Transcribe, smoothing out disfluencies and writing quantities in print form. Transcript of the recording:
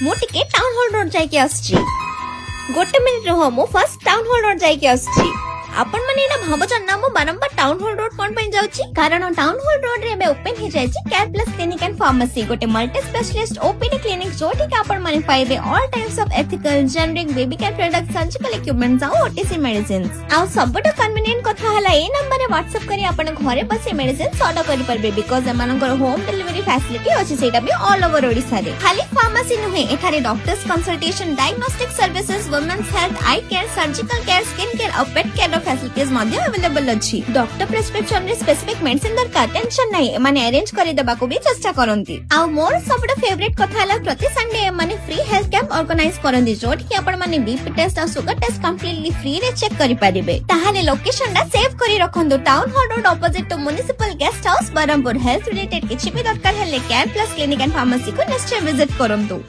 मु टिके town hall road जाके आछी गोटे मिनिट रहो मु फर्स्ट टाउन हॉल रोड जाके आछी आपण माने एना भाबचन ना मु बारंबार टाउन हॉल रोड कोन पई जाउची कारण टाउन हॉल रोड रे बे ओपन हे जायची care plus clinic and pharmacy गोटे मल्टी स्पेशलिस्ट ओपीडी क्लिनिक जोठी के आपण माने पाइबे all types of ethical generic baby care product surgical equipments आ ओटीसी मेडिसिन्स आ सबटा कन्वीनियंट कथा हला ए नंबर रे व्हाट्सएप करी आपण घरे बसे मेडिसिन ऑर्डर करि परबे बिकॉज़ एमानकर होम डिलीवरी फैसिलिटी अछि सेटा भी ऑल ओवर ओडिसा रे खाली फार्मेसी नुहे एठारे doctors consultation diagnostic services women's health eye care surgical care skin care और पेट केयर फैसिलिटीज मध्ये अवेलेबल अछि डॉक्टर प्रिस्क्रिप्शन रे स्पेसिफिक मेडिसिन दरकार टेंशन नाही माने अरेंज करि देबा को भी चेष्टा करंती आ मोर सबटा फेवरेट कथा हला प्रति संडे माने फ्री हेल्थ कैंप ऑर्गेनाइज करंती जोठी कि आपण माने बीपी टेस्ट और शुगर टेस्ट कंप्लीटली फ्री रे चेक करि परिबे ताहाले लोकेशन दा सेव करि रखंदो town hall road opposite to municipal guest house Berhampur health related किछि भी दरकार हले care plus clinic and pharmacy को निश्चय विजिट करंतु।